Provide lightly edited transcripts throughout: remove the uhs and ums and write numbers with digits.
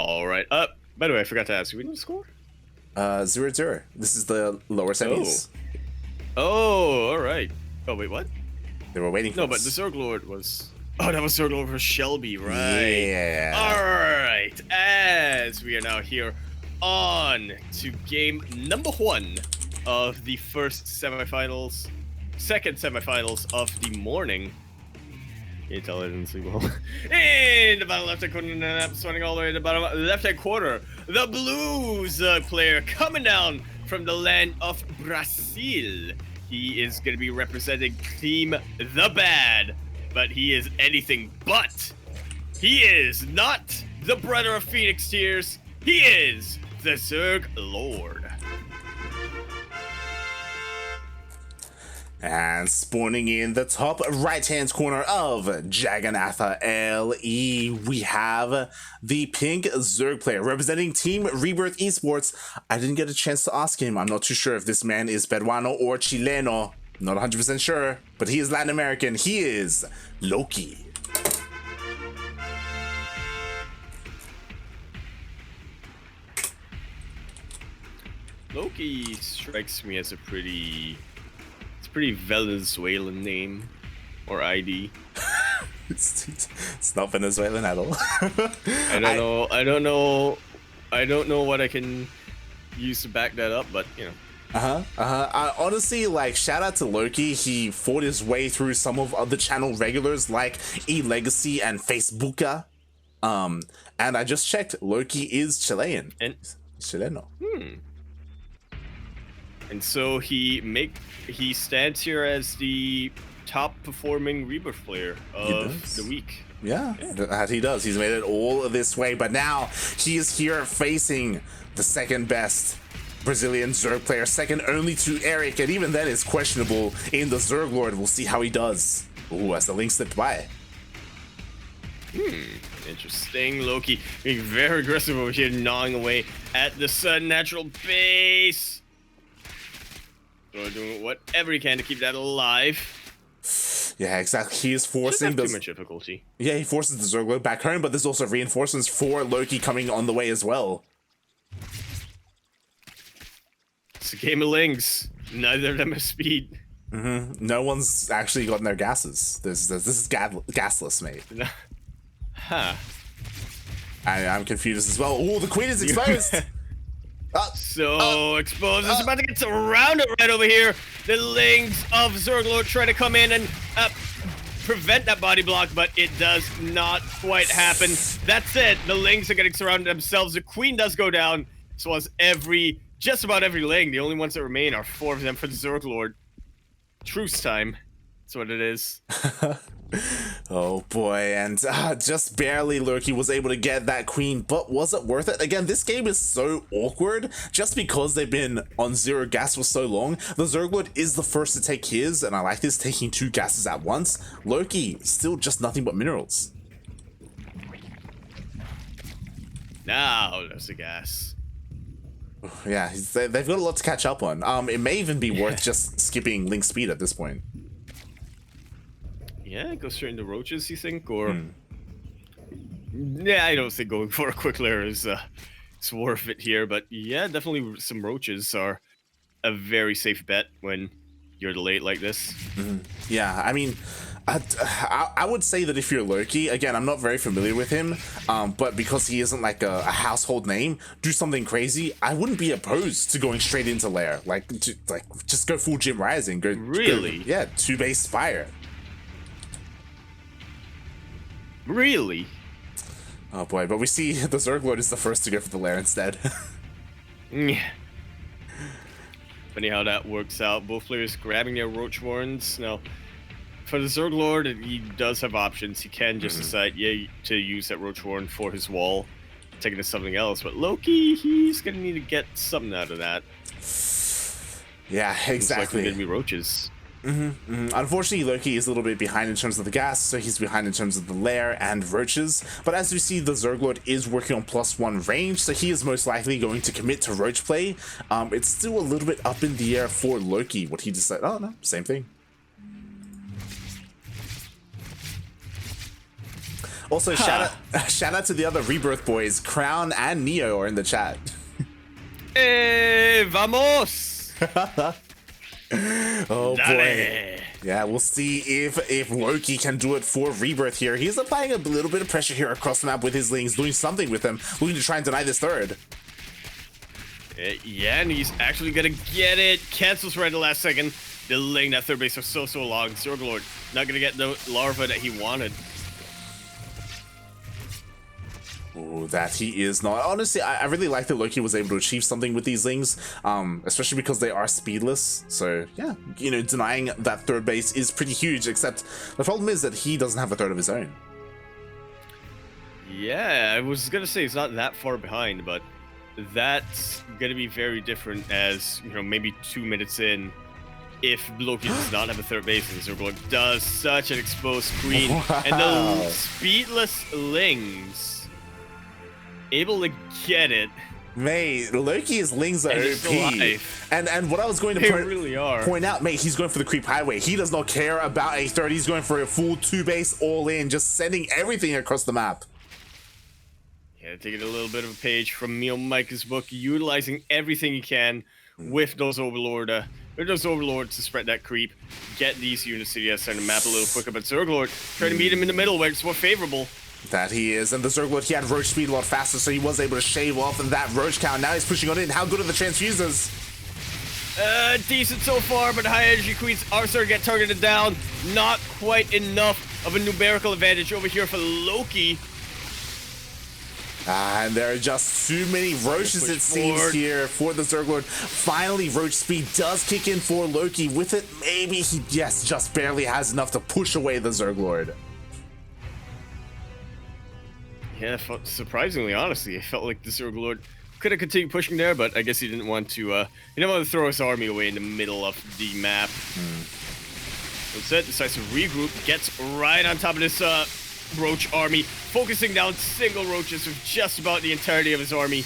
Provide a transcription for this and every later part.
All right. By the way, I forgot to ask you. We didn't score. 0-0. This is the lower semis. Oh, all right. Oh wait, what? They were waiting for No, us. but the ZergLord was. Oh, that was ZergLord for Shelby, right? Yeah. All right. As we are now here on to game number 1 of the second semifinals of the morning. You can tell I didn't sleep well. In the bottom left-hand corner, swinging all the way to the bottom left-hand corner, the Blues player coming down from the land of Brazil. He is going to be representing Team The Bad, but he is anything but. He is not the brother of Phoenix Tears. He is the ZergLord. And spawning in the top right-hand corner of Jagannatha LE, we have the pink Zerg player representing Team Rebirth Esports. I didn't get a chance to ask him. I'm not too sure if this man is Peruano or Chileno. Not 100% sure, but he is Latin American. He is Loki. Loki strikes me as a pretty Venezuelan name or ID. It's not Venezuelan at all. I don't know what I can use to back that up, but you know. I honestly, like, shout out to Loki. He fought his way through some of other channel regulars like E-Legacy and Facebooka. And I just checked, Loki is Chilean. And Chileno. And so he stands here as the top performing Rebirth player of the week. Yeah, that he does. He's made it all this way, but now he is here facing the second best Brazilian Zerg player, second only to Eric, and even then is questionable in the ZergLord. We'll see how he does. Ooh, as the link slipped by. Interesting. Loki being very aggressive over here, gnawing away at the sudden natural base. So doing whatever he can to keep that alive. Yeah, exactly. He is forcing too much difficulty. Yeah, he forces the ZergLord back home, but there's also reinforcements for Loki coming on the way as well. It's a game of links. Neither of them have speed. No one's actually gotten their gases. This is gasless, mate. Huh. I'm confused as well. Oh, the queen is exposed. Exposed. It's about to get surrounded right over here. The Lings of ZergLord try to come in and prevent that body block, but it does not quite happen. That's it. The Lings are getting surrounded themselves. The queen does go down, as well as just about every Ling. The only ones that remain are 4 of them for the ZergLord. Truce time. That's what it is. Oh boy, and just barely Loki was able to get that queen, but was it worth it? Again, this game is so awkward just because they've been on 0 gas for so long. The ZergLord is the first to take his, and I like this, taking 2 gases at once. Loki, still just nothing but minerals. Now there's the gas. Yeah, they've got a lot to catch up on. It may even be worth just skipping Link speed at this point. Yeah, go straight into roaches, you think? Or yeah, I don't think going for a quick lair is it's worth it here, but yeah, definitely some roaches are a very safe bet when you're late like this. Yeah, I mean, I would say that if you're Loki, again, I'm not very familiar with him, but because he isn't like a household name, do something crazy, I wouldn't be opposed to going straight into lair. Like just go full Jim Rising. Really? 2 base fire. Really? Oh boy, but we see the ZergLord is the first to go for the lair instead. Yeah. Funny how that works out. Both players grabbing their roach warrens. Now, for the ZergLord, he does have options. He can just decide, to use that roach warren for his wall, take it to something else. But Loki, he's gonna need to get something out of that. Yeah, exactly. It's gonna be roaches. Unfortunately, Loki is a little bit behind in terms of the gas, so he's behind in terms of the lair and roaches. But as we see, the ZergLord is working on +1 range, so he is most likely going to commit to roach play. It's still a little bit up in the air for Loki. What he decided? Oh no, same thing. Also, shout out to the other Rebirth boys. Crown and Neo are in the chat. Vamos! Oh Dale. boy. Yeah, we'll see if Loki can do it for Rebirth here. He's applying a little bit of pressure here across the map with his lings, doing something with them, looking to try and deny this third. Yeah, and he's actually gonna get it. Cancels right at the last second. Delaying that third base for so long. ZergLord not gonna get the larva that he wanted. Oh, that he is not. Honestly, I really like that Loki was able to achieve something with these lings, especially because they are speedless. So yeah, you know, denying that third base is pretty huge, except the problem is that he doesn't have a third of his own. Yeah, I was gonna say he's not that far behind, but that's gonna be very different as, you know, maybe 2 minutes in, if Loki does not have a third base and ZergLord does such an exposed queen. Wow. And the speedless lings able to get it. Mate, Loki's lings are And OP. it's alive. And what I was going to They really are. point out, mate, he's going for the creep highway. He does not care about a third. He's going for a full 2 base all in, just sending everything across the map. Yeah, taking a little bit of a page from Neil Micah's book, utilizing everything he can with those overlords to spread that creep, get these units to the other side of the map a little quicker. But ZergLord trying to meet him in the middle where it's more favorable. That he is, and the ZergLord, he had Roach speed a lot faster, so he was able to shave off that Roach count. Now he's pushing on in. How good are the transfusers? Decent so far, but high energy queens are starting to get targeted down. Not quite enough of a numerical advantage over here for Loki. And there are just too many Roaches, it seems, here for the ZergLord. Finally, Roach speed does kick in for Loki. With it, maybe he, yes, just barely has enough to push away the ZergLord. Yeah, surprisingly, honestly, I felt like the ZergLord could have continued pushing there, but I guess he didn't want to throw his army away in the middle of the map. Instead, decides to regroup, gets right on top of this Roach army, focusing down single Roaches with just about the entirety of his army,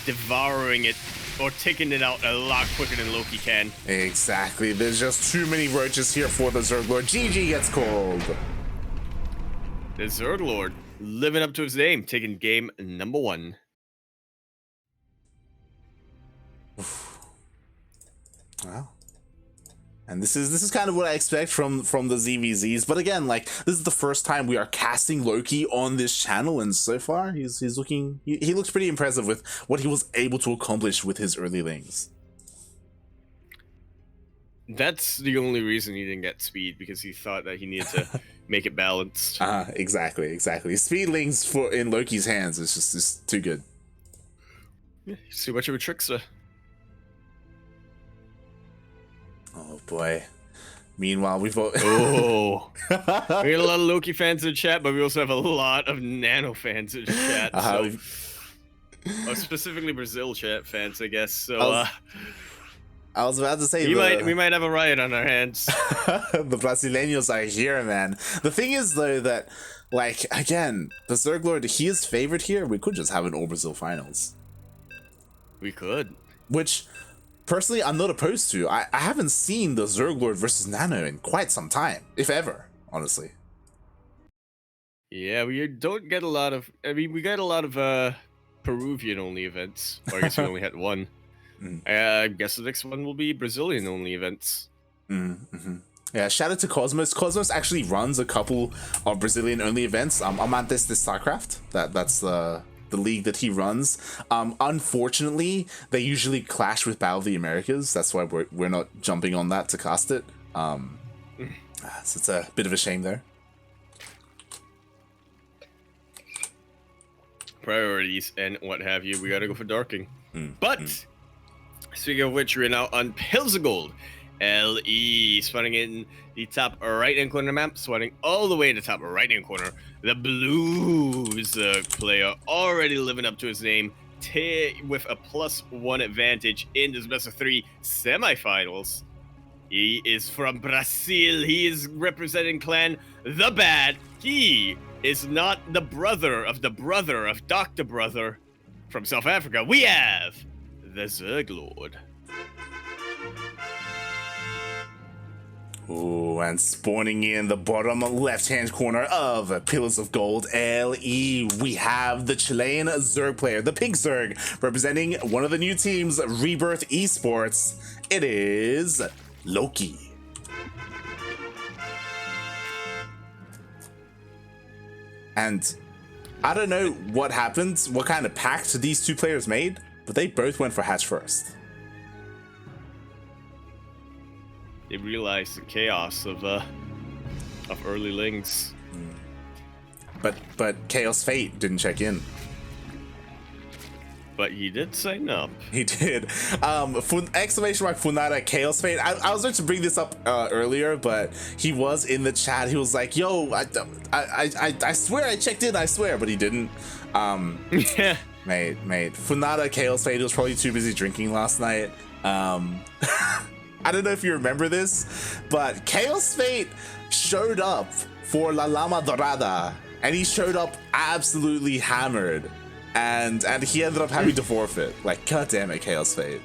devouring it, or taking it out a lot quicker than Loki can. Exactly, there's just too many Roaches here for the ZergLord. GG gets called. The ZergLord living up to his name, taking game number 1. Wow. And this is kind of what I expect from the ZvZs. But again, like, this is the first time we are casting Loki on this channel, and so far he looks pretty impressive with what he was able to accomplish with his early lings. That's the only reason he didn't get speed, because he thought that he needed to make it balanced. Exactly. Speedlings in Loki's hands is just too good. Yeah, he's too much of a trickster. Oh boy. Meanwhile, we've got we got a lot of Loki fans in the chat, but we also have a lot of Nano fans in the chat. Specifically Brazil chat fans, I guess. So I was about to say we might have a riot on our hands. The Brasileños are here, man. The thing is, though, that, like, again, the ZergLord, he is favored here. We could just have an All-Brazil finals. We could. Which, personally, I'm not opposed to. I haven't seen the ZergLord versus Nano in quite some time, if ever, honestly. Yeah, we don't get a lot of... I mean, we got a lot of Peruvian-only events. Or I guess we only had one. I guess the next one will be Brazilian-only events. Yeah, shout out to Cosmos. Cosmos actually runs a couple of Brazilian-only events. Amantes de StarCraft. That's the league that he runs. Unfortunately, they usually clash with Battle of the Americas. That's why we're not jumping on that to cast it. So it's a bit of a shame there. Priorities and what have you. We gotta go for Darking. But... Speaking of which, we're now on TheZergLord. LE, spawning in the top right-hand corner of the map, spawning all the way in the top right-hand corner. The Blues player already living up to his name with a +1 advantage in this best-of-3 semifinals. He is from Brazil. He is representing clan The Bad. He is not the brother of Dr. Brother from South Africa. We have TheZergLord. Ooh, and spawning in the bottom left-hand corner of Pillars of Gold LE, we have the Chilean Zerg player, the Pink Zerg, representing one of the new teams, Rebirth Esports. It is Loki. And I don't know what happened, what kind of pact these two players made, but they both went for hatch first. They realized the chaos of early links. But Chaos Fate didn't check in. But he did sign up. He did. Exclamation mark Funada Chaos Fate. I was going to bring this up earlier, but he was in the chat. He was like, "Yo, I swear I checked in. I swear," but he didn't. Yeah. Mate. Funada Chaos Fate was probably too busy drinking last night. I don't know if you remember this, but Chaos Fate showed up for La Llama Dorada, and he showed up absolutely hammered, and he ended up having to forfeit. Like, god damn it, Chaos Fate.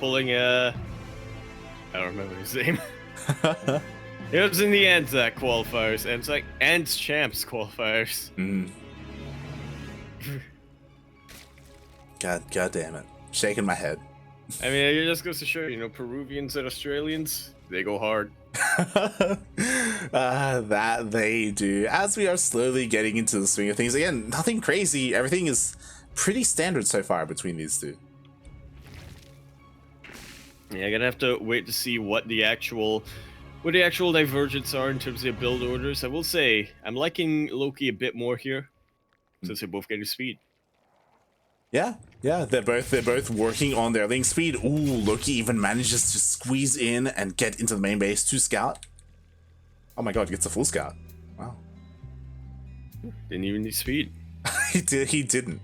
Pulling I don't remember his name. It was in the Anzac qualifiers, and it's like Ants Champs qualifiers. God damn it. Shaking my head. I mean, it just goes to show, you know, Peruvians and Australians, they go hard. That they do. As we are slowly getting into the swing of things, again, nothing crazy. Everything is pretty standard so far between these two. Yeah, gonna have to wait to see what the actual divergence are in terms of build orders. I will say, I'm liking Loki a bit more here, since they're both getting speed. Yeah, they're both working on their link speed. Ooh, Loki even manages to squeeze in and get into the main base to scout. Oh my god, gets a full scout. Wow. Didn't even need speed. He didn't.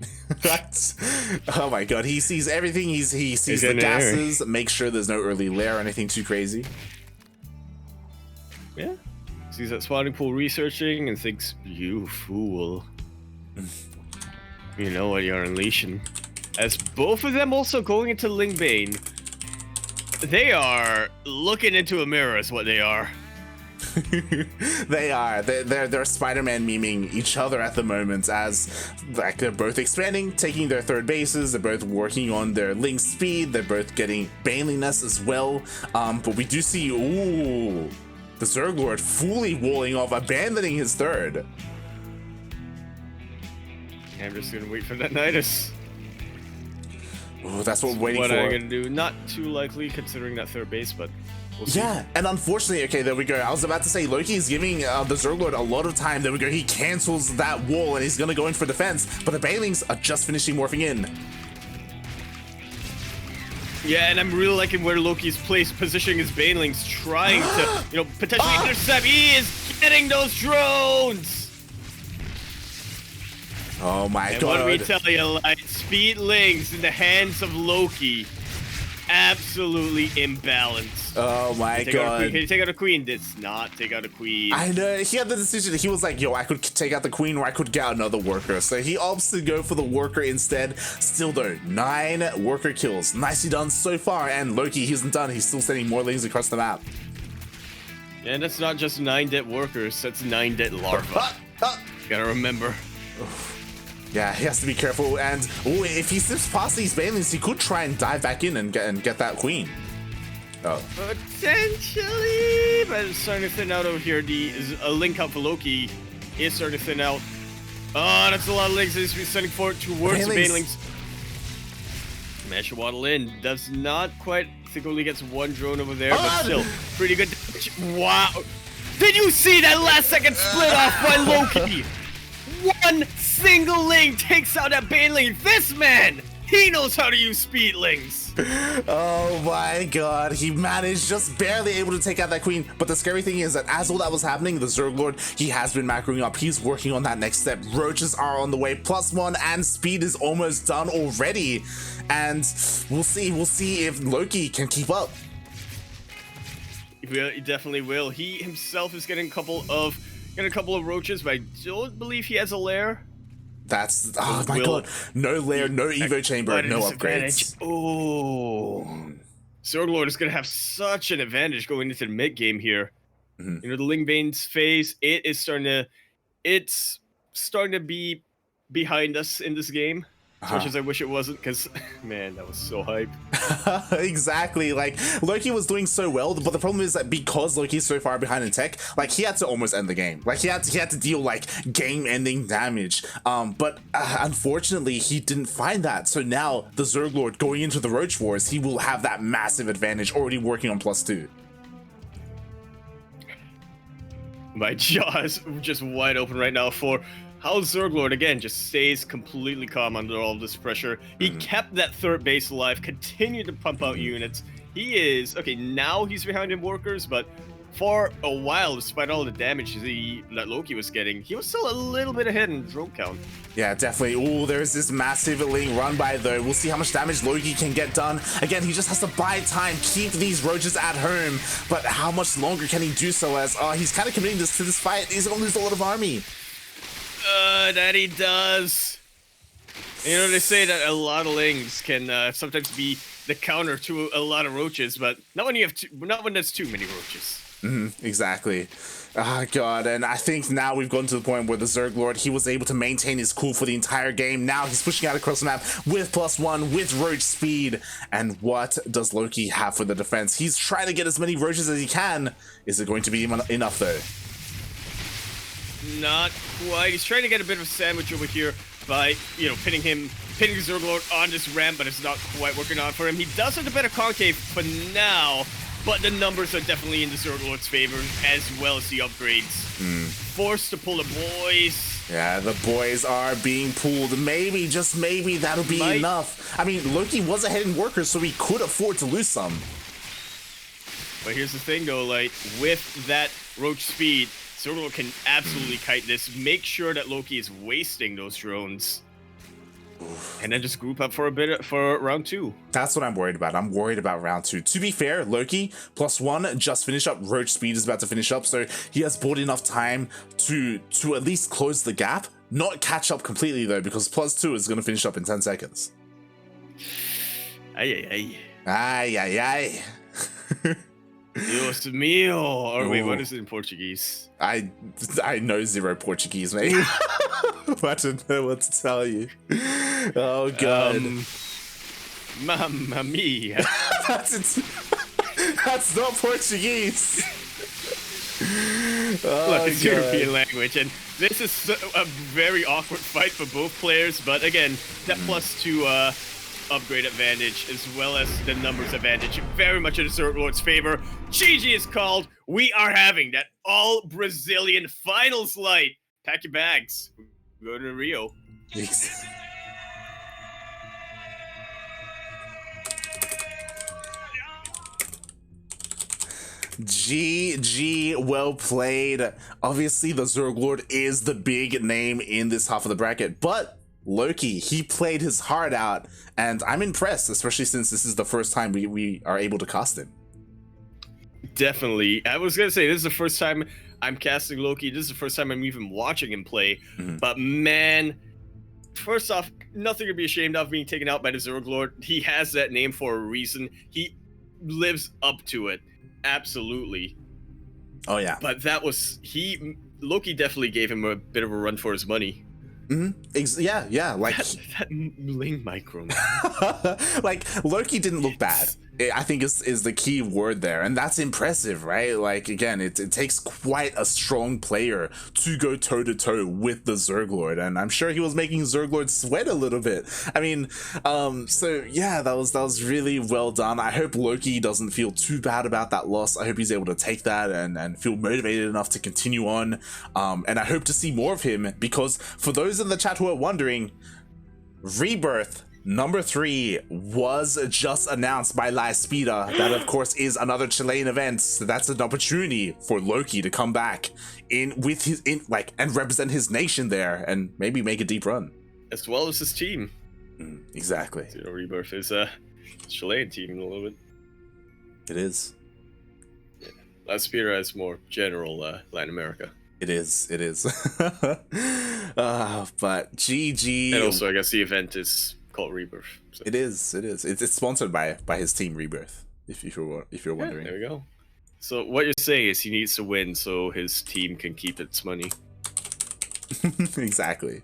Oh my god, he sees everything. He sees the gases, makes sure there's no early lair or anything too crazy. Yeah. Sees that spawning pool researching and thinks, you fool. You know what you're unleashing. As both of them also going into Lingbane, they are looking into a mirror is what they are. They are. They're Spider-Man memeing each other at the moment, as like they're both expanding, taking their third bases. They're both working on their link speed. They're both getting baneliness as well. But we do see, ooh, the ZergLord fully walling off, abandoning his third. I'm just gonna wait for that Nidus. Oh, that's what we're waiting for. What I'm gonna do, not too likely considering that third base, but we'll see. Yeah, and unfortunately, okay, there we go. I was about to say Loki is giving the ZergLord a lot of time. There we go. He cancels that wall and he's gonna go in for defense, but the Banelings are just finishing morphing in. Yeah, and I'm really liking where Loki's positioning his Banelings, trying to, you know, potentially intercept. He is getting those drones. Oh my god. What do we tell you, like, speed links in the hands of Loki, absolutely imbalanced. Oh my god. Can you take out a queen? Does not take out a queen. I know, he had the decision. He was like, yo, I could take out the queen or I could get out another worker. So he opts to go for the worker instead. Still though, 9 worker kills. Nicely done so far. And Loki, he isn't done. He's still sending more links across the map. And that's not just 9 dead workers, that's 9 dead larvae. Gotta remember. Yeah, he has to be careful, and ooh, if he slips past these Banelings, he could try and dive back in and get that queen. Oh. Potentially, but it's starting to thin out over here. The link up for Loki is starting to thin out. Oh, that's a lot of links. He's sending forward towards the Banelings. Managed to waddle in. Does not quite. I think only gets 1 drone over there, but still pretty good. Wow. Did you see that last second split off by Loki? 1 single link takes out that Baneling. This man, he knows how to use speedlings. Oh my god, he managed, just barely able to take out that queen. But the scary thing is that as all that was happening, the ZergLord, he has been macroing up. He's working on that next step. Roaches are on the way, +1, and speed is almost done already. And we'll see if Loki can keep up. He definitely will. He himself is getting a couple of roaches, but I don't believe he has a lair. That's, oh my god, no lair, no evo chamber, no upgrades. Oh, ZergLord is going to have such an advantage going into the mid game here. Mm-hmm. You know, the Ling Bane's phase, it's starting to be behind us in this game. As much as I wish it wasn't, because, man, that was so hype. Exactly. Like, Loki was doing so well, but the problem is that because Loki's so far behind in tech, like, he had to almost end the game. Like, he had to deal, like, game-ending damage. But unfortunately, he didn't find that. So now, the ZergLord going into the Roach Wars, he will have that massive advantage already working on +2. My jaw is just wide open right now for how ZergLord, again, just stays completely calm under all this pressure. He kept that third base alive, continued to pump out units. He is, okay, now he's behind in workers, but for a while, despite all the damage that Loki was getting, he was still a little bit ahead in drone count. Yeah, definitely. Oh, there's this massive Ling run by, though. We'll see how much damage Loki can get done. Again, he just has to buy time, keep these roaches at home. But how much longer can he do so as, he's kind of committing to this fight. He's going to lose a lot of army. That he does. You know, they say that a lot of Lings can sometimes be the counter to a lot of roaches, but not when there's too many roaches. Exactly. Oh god, and I think now we've gotten to the point where the ZergLord, he was able to maintain his cool for the entire game. Now he's pushing out across the map with +1, with roach speed. And what does Loki have for the defense? He's trying to get as many roaches as he can. Is it going to be enough though? Not quite. He's trying to get a bit of a sandwich over here by, you know, pinning the ZergLord on this ramp, but it's not quite working out for him. He does have a better concave for now, but the numbers are definitely in the ZergLord's favor, as well as the upgrades. Forced to pull the boys. Yeah, the boys are being pulled. Maybe, just maybe, that'll be enough. I mean, Loki was ahead in workers, so he could afford to lose some. But here's the thing, though, like, with that roach speed, ZergLord can absolutely kite this. Make sure that Loki is wasting those drones. And then just group up for round 2. That's what I'm worried about. I'm worried about round 2. To be fair, Loki, +1 just finished up. Roach speed is about to finish up, so he has bought enough time to at least close the gap. Not catch up completely, though, because +2 is going to finish up in 10 seconds. Ay, ay, ay. Ay, ay, ay. Dios mío. Or wait, what is it in Portuguese? I know zero Portuguese, mate. I don't know what to tell you. Oh god. Mamma mia. That's not Portuguese. Look, it's European language, and this is a very awkward fight for both players. But again, that +2 upgrade advantage, as well as the numbers advantage, very much in the ZergLord's favor. GG is called. We are having that all Brazilian finals light. Pack your bags. We're going to Rio. GG, well played. Obviously, the ZergLord is the big name in this half of the bracket, but Loki, he played his heart out, and I'm impressed, especially since this is the first time we are able to cast him. Definitely. I was going to say, this is the first time I'm casting Loki. This is the first time I'm even watching him play. But man, first off, nothing to be ashamed of being taken out by the ZergLord. He has that name for a reason. He lives up to it. Absolutely. Oh yeah. But that was, Loki definitely gave him a bit of a run for his money. Yeah, like that Ling micro. like Loki didn't look bad. I think is the key word there, and that's impressive, right? Like again, it takes quite a strong player to go toe to toe with the ZergLord, and I'm sure he was making ZergLord sweat a little bit. I mean, so yeah, that was really well done. I hope Loki doesn't feel too bad about that loss. I hope he's able to take that and feel motivated enough to continue on. And I hope to see more of him, because for those in the chat who are wondering, Rebirth number 3 was just announced by La Espida. That of course is another Chilean event, so that's an opportunity for Loki to come back and represent his nation there and maybe make a deep run, as well as his team. Exactly. You know, Rebirth is a Chilean team a little bit. It is. Yeah. La Espida is more general Latin America. It is. But GG. And also, I guess the event is called Rebirth. So. It is. It's sponsored by his team Rebirth. If you're Yeah, wondering. there we go. So what you're saying is he needs to win so his team can keep its money. Exactly.